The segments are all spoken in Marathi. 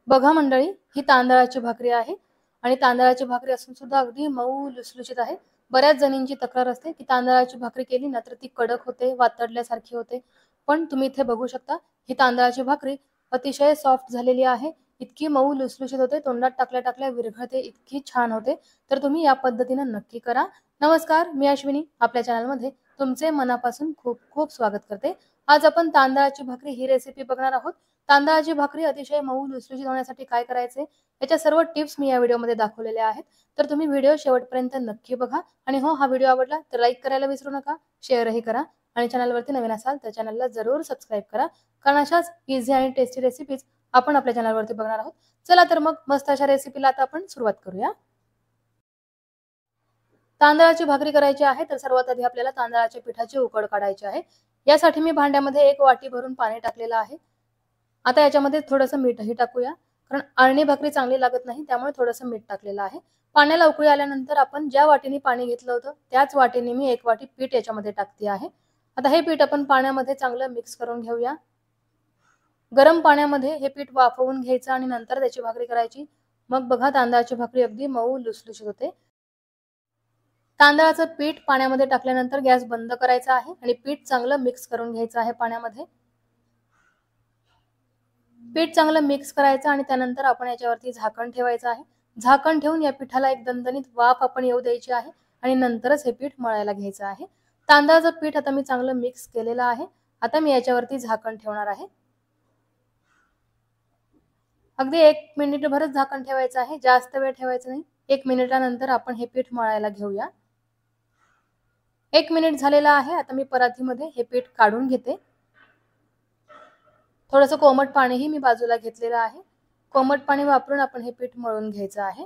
बघा मंडळी, ही तांदळाची भाकरी आहे आणि तांदळाची भाकरी असून सुद्धा अगदी मऊ लुसलुशीत आहे। बऱ्याच जणींची तक्रार असते की तांदळाची भाकरी केली ना तर ती कडक होते, वातडल्यासारखी होते। पण तुम्ही इथे बघू शकता, ही तांदळाची भाकरी अतिशय सॉफ्ट झालेली आहे। इतकी मऊ लुसलुशीत होते, तोंडात टाकल्या टाकल्या विरघळते, इतकी छान होते। तर तुम्ही या पद्धतीने नक्की करा। नमस्कार, मी अश्विनी आपल्या चॅनलमध्ये तुमचे मनापासून खूप खूप स्वागत करते। आज आपण तांदळाची भाकरी ही रेसिपी बघणार आहोत। तांदळाची भाकरी अतिशय मऊ लुसलुशीत होण्यासाठी काय करायचे याच्या सर्व टिप्स मी या व्हिडिओमध्ये दाखवलेल्या आहेत। तर तुम्ही व्हिडिओ शेवटपर्यंत नक्की बघा आणि हो, हा व्हिडिओ आवडला तर लाईक करायला विसरू नका, शेअरही करा आणि चॅनलवरती नवीन असाल तर चॅनलला जरूर सबस्क्राईब करा, कारण अशाच इझी आणि टेस्टी रेसिपीज आपण आपल्या चॅनलवरती बघणार आहोत। चला तर मग मस्त अशा रेसिपीला आता आपण सुरुवात करूया। तांदळाची भाकरी करायची आहे तर सर्वात आधी आपल्याला तांदळाच्या पिठाची उकड काढायची आहे। यासाठी मी भांड्यामध्ये 1 वाटी भरून पाणी टाकलेलं आहे। आता याच्यामध्ये थोडंसं मीठही टाकूया, कारण अळणी भाकरी चांगली लागत नाही, त्यामुळे थोडंसं मीठ टाकलेलं आहे। पाण्याला उकळी आल्यानंतर आपण ज्या वाटीने पाणी घेतलं होतं त्याच वाटीने मी 1 वाटी पीठ याच्यामध्ये टाकते आहे। आता हे पीठ आपण पाण्यामध्ये चांगलं मिक्स करून घेऊया। गरम पाण्यामध्ये हे पीठ वाफवून घ्यायचं आणि नंतर त्याची भाकरी करायची। मग बघा, तांदळाची भाकरी अगदी मऊ लुसलुशीत होते। तांदळाचं पीठ पाण्यामध्ये टाकल्यानंतर गॅस बंद करायचा आहे आणि पीठ चांगलं मिक्स करून घ्यायचं आहे पाण्यामध्ये। पीठ चांगलं मिक्स करायचं आणि त्यानंतर आपण याच्यावरती झाकण ठेवायचं आहे। झाकण ठेवून या पिठाला एक दणदणीत वाफ आपण येऊ द्यायची आहे आणि नंतरच हे पीठ मळायला घ्यायचं आहे। तांदळाचं पीठ आता मी चांगलं मिक्स केलेलं आहे। आता मी याच्यावरती झाकण ठेवणार आहे। अगदी 1 मिनिटभरच झाकण ठेवायचं आहे, जास्त वेळ ठेवायचं नाही। 1 मिनिटानंतर आपण हे पीठ मळायला घेऊया। 1 मिनिट झालेला आहे। आता मी परातीमध्ये हे पीठ काढून घेते। थोडंसं कोमट पाणीही मी बाजूला घेतलेलं आहे। कोमट पाणी वापरून आपण हे पीठ मळून घ्यायचं आहे।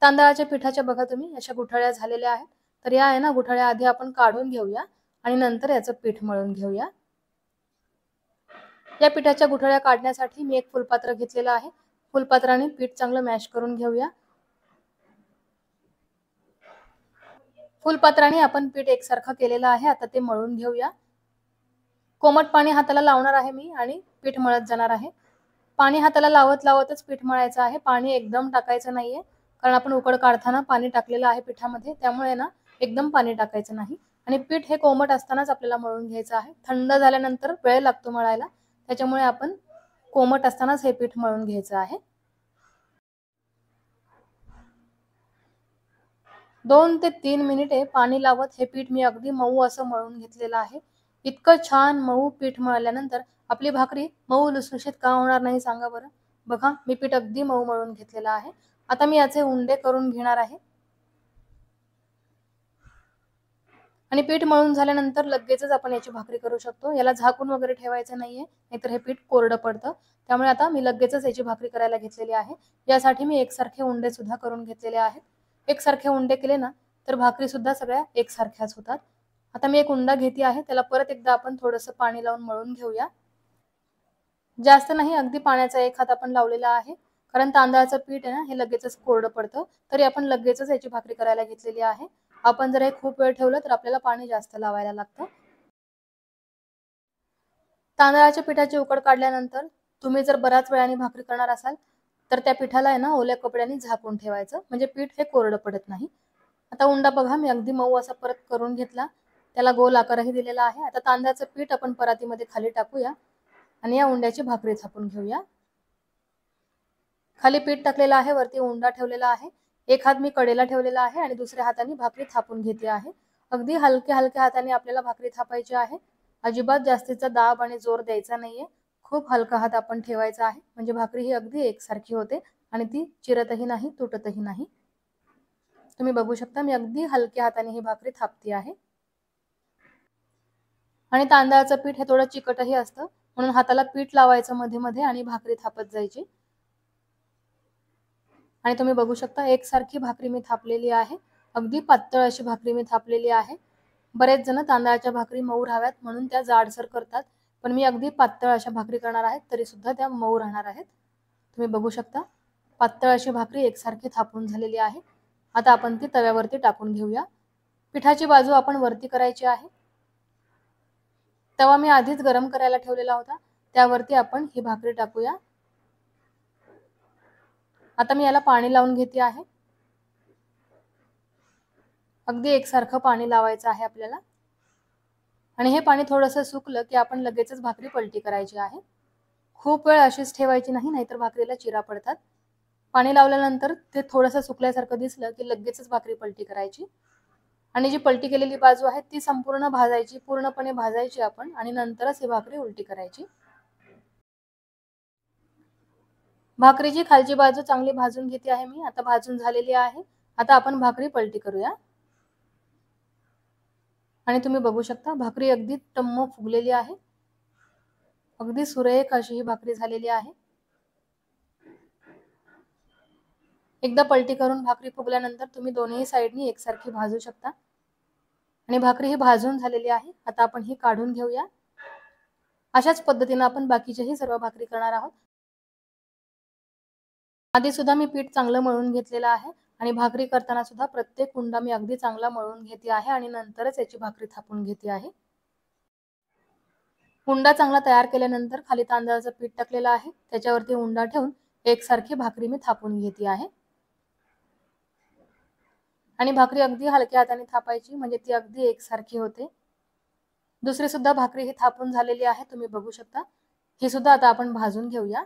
तांदळाच्या पिठाच्या बघा तुम्ही अशा गुठळ्या झालेल्या आहेत, तर या आहे ना गुठळ्या आधी आपण काढून घेऊया आणि नंतर याचं पीठ मळून घेऊया। या पिठाच्या गुठळ्या काढण्यासाठी मी एक फुलपात्र घेतलेलं आहे। फुलपात्राने पीठ चांगलं मॅश करून घेऊया। फुलपात्राने आपण पीठ एकसारखं केलेलं आहे। आता ते मळून घेऊया। कोमट पाणी हाताला लावणार आहे मी आणि पीठ मळत जाणार आहे। पाणी हाताला लावत लावतच पीठ मळायचं आहे, पाणी एकदम टाकायचं नाहीये, कारण आपण उकड काढताना पाणी टाकलेलं आहे पिठामध्ये, त्यामुळे ना एकदम पाणी टाकायचं नाही। आणि पीठ हे कोमट असतानाच आपल्याला मळून घ्यायचं आहे। थंड झाल्यानंतर वेळ लागतो मळायला, त्याच्यामुळे आपण कोमट असतानाच हे पीठ मळून घ्यायचं आहे। 2 ते 3 मिनिटे पाणी लावत हे पीठ मी अगदी मऊ असं मळून घेतलेलं आहे। इतकं छान मऊ पीठ मळल्यानंतर आपली भाकरी मऊ लुसलुशीत का होणार नाही सांगा बरं। बघा, मी पीठ अगदी मऊ मळून घेतलेलं आहे। आता मी याचे उंडे करून घेणार आहे आणि पीठ मळून झाल्यानंतर लगेचच आपण याची भाकरी करू शकतो। याला झाकून वगैरे ठेवायचं नाहीये, नाहीतर हे पीठ कोरडं पडतं। त्यामुळे आता मी लगेचच याची भाकरी करायला घेतलेली आहे। यासाठी मी एकसारखे उंडे सुद्धा करून घेतलेले आहेत। एकसारखे उंडे केले ना तर भाकरी सुद्धा सगळ्या एकसारख्याच होतात। आता मी एक उंडा घेते आहे, त्याला परत एकदा आपण थोडंसं पाणी लावून मळून घेऊया। जास्त नाही, अगदी पाण्याचा 1 हात आपण लावलेला आहे, कारण तांदळाचं पीठ आहे ना हे लगेचच कोरडं पडतं। तरी आपण लगेचच याची भाकरी करायला घेतलेली आहे। आपण जर हे खूप वेळ ठेवलं तर आपल्याला पाणी जास्त लावायला लागतं। तांदळाच्या पिठाची उकड काढल्यानंतर तुम्ही जर बऱ्याच वेळाने भाकरी करणार असाल तर त्या पिठाला आहे ना ओल्या कपड्याने झाकून ठेवायचं, म्हणजे पीठ हे कोरडं पडत नाही। आता उंडा बघा, मी अगदी मऊ असा परत करून घेतला, त्याला गोल आकारही दिलेला आहे। आता तांदळाचं पीठ आपण परातीमध्ये खाली टाकूया आणि या उंड्याची भाकरी थापून घेऊया। खाली पीठ टाकलेलं आहे, वरती उंडा ठेवलेला आहे। 1 हात मी कडेला ठेवलेला आहे आणि दुसऱ्या हाताने भाकरी थापून घेते आहे। अगदी हलक्या हलक्या हाताने आपल्याला भाकरी थापायची आहे। अजिबात जास्तीचा दाब आणि जोर द्यायचा नाहीये। खूप हलका हात आपण ठेवायचा आहे, म्हणजे भाकरी ही अगदी एकसारखी होते आणि ती चिरतही नाही, तुटतही नाही। तुम्ही बघू शकता, मी अगदी हलक्या हाताने ही भाकरी थापते आहे। आणि तांदळाचं पीठ हे थोडं चिकटही असतं, म्हणून हाताला पीठ लावायचं मध्ये मध्ये आणि भाकरी थापत जायची। आणि तुम्ही बघू शकता, एकसारखी भाकरी मी थापलेली आहे। अगदी पातळ अशी भाकरी मी थापलेली आहे। बरेच जण तांदळाच्या भाकरी मऊ राहाव्यात म्हणून त्या जाडसर करतात, पण मी अगदी पातळ अशा भाकरी करणार आहे, तरी सुद्धा त्या मऊ राहणार आहेत। तुम्ही बघू शकता, पातळ अशी भाकरी एकसारखी थापून झालेली आहे। आता आपण ती तव्यावरती टाकून घेऊया। पिठाची बाजू आपण वरती करायची आहे। तवा मी आधीच गरम करायला ठेवलेला होता, त्यावरती आपण ही भाकरी टाकूया। आता मी याला पाणी लावून घेते आहे। अगदी एकसारखं पाणी लावायचं आहे आपल्याला आणि हे पाणी थोडंसं सुकलं की आपण लगेचच भाकरी पलटी करायची आहे। खूप वेळ अशीच ठेवायची नाही, नाहीतर भाकरीला चिरा पडतात। पाणी लावल्यानंतर ते थोडंसं सुकल्यासारखं दिसलं की लगेचच भाकरी पलटी करायची आणि जी पलटी केलेली बाजू आहे ती संपूर्ण भाजायची, पूर्णपणे भाजायची आपण आणि नंतरच ही भाकरी उलटी करायची। भाकरीची खालची बाजू चांगली भाजून घेते आहे मी। आता भाजून झालेली आहे। आता आपण भाकरी पलटी करूया आणि तुम्ही बघू शकता भाकरी अगदी टम्म फुगलेली आहे। अगदी सुरेख अशी ही भाकरी झालेली आहे। एकदा पलटी करून भाकरी फुगल्यानंतर तुम्ही दोन्ही साइडनी एकसारखी भाजू शकता आणि भाकरी ही भाजून झालेली आहे। आता आपण ही काढून घेऊया। अशाच पद्धतीने आपण बाकीच्याही सर्व भाकरी करणार आहोत। आधी सुद्धा मी पीठ चांगलं मळून घेतलेलं आहे आणि भाकरी करताना सुद्धा प्रत्येक उंडा मी अगदी चांगला मळून घेते आहे आणि नंतरच याची भाकरी थापून घेते आहे। उंडा चांगला तयार केल्यानंतर खाली तांदळाचं पीठ टाकलेलं आहे, त्याच्यावरती उंडा ठेवून एकसारखी भाकरी मी थापून घेते आहे आणि भाकरी अगदी हलक्या हाताने थापायची, म्हणजे ती अगदी एकसारखी होते। दुसरी सुद्धा भाकरी ही थापून झालेली आहे, तुम्ही बघू शकता। ही सुद्धा आता आपण भाजून घेऊया।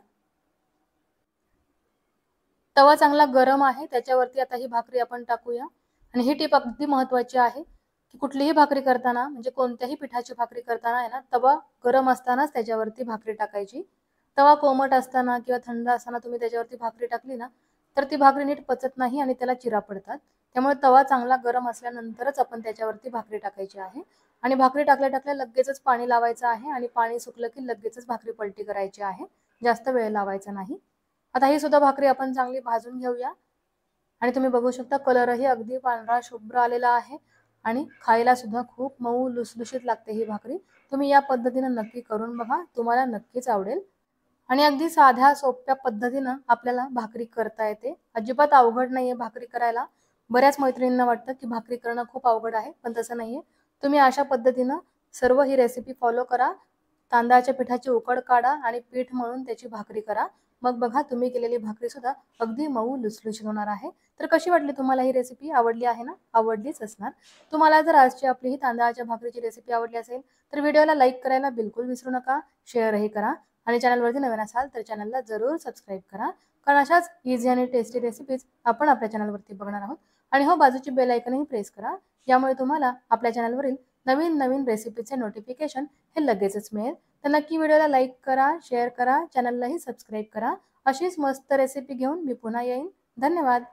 तवा चांगला गरम आहे, त्याच्यावरती आता ही भाकरी आपण टाकूया आणि ही टिप अगदी महत्त्वाची आहे की कुठलीही भाकरी करताना, म्हणजे कोणत्याही पिठाची भाकरी करताना आहे ना, तवा गरम असतानाच त्याच्यावरती भाकरी टाकायची। तवा कोमट असताना किंवा थंड असताना तुम्ही त्याच्यावरती भाकरी टाकली ना, तर ती भाकरी नीट पचत नाही आणि त्याला चिरा पडतात। त्यामुळे तवा चांगला गरम असल्यानंतरच आपण त्याच्यावरती भाकरी टाकायची आहे आणि भाकरी टाकल्या टाकल्या लगेचच पाणी लावायचं आहे आणि पाणी सुकलं की लगेचच भाकरी पलटी करायची आहे, जास्त वेळ लावायचा नाही। आता ही सुद्धा भाकरी आपण चांगली भाजून घेऊया आणि तुम्ही बघू शकता कलरही अगदी पांढरा शुभ्र आलेला आहे आणि खायला सुद्धा खूप मऊ लुसलुशीत लागते ही भाकरी। तुम्ही या पद्धतीने नक्की करून बघा, तुम्हाला नक्कीच आवडेल आणि अगदी साध्या सोप्या पद्धतीने आपल्याला भाकरी करता येते। अजिबात अवघड नाहीये भाकरी करायला। बऱ्याच मैत्रिणींना वाटतं की भाकरी करणं खूप अवघड आहे, पण तसं नाहीये। तुम्ही अशा पद्धतीने सर्व ही रेसिपी फॉलो करा, तांदळाच्या पिठाची उकड काढा आणि पीठ मळून त्याची भाकरी करा। मग बघा तुम्ही केलेली भाकरी सुद्धा अगदी मऊ लुसलुशीत होणार आहे। तर कशी वाटली तुम्हाला ही रेसिपी? आवडली आहे ना? आवडलीच असणार। तुम्हाला जर आजची आपली ही तांदळाच्या भाकरीची रेसिपी आवडली असेल तर व्हिडिओला लाईक करायला बिलकुल विसरू नका, शेअरही करा आणि चॅनलवरती नवीन असाल तर चॅनलला जरूर सबस्क्राईब करा, कारण अशाच इझी आणि टेस्टी रेसिपीज आपण आपल्या चॅनलवरती बघणार आहोत। आणि हो, बाजूची बेल आयकॉनही प्रेस करा, यामुळे तुम्हाला आपल्या चॅनलवरील नवीन नवीन रेसिपीचे नोटिफिकेशन हे लगेचच मिळेल। तर नक्की व्हिडिओला लाईक करा, शेअर करा, चॅनललाही सबस्क्राईब करा। अशीच मस्त रेसिपी घेऊन मी पुन्हा येईन। धन्यवाद।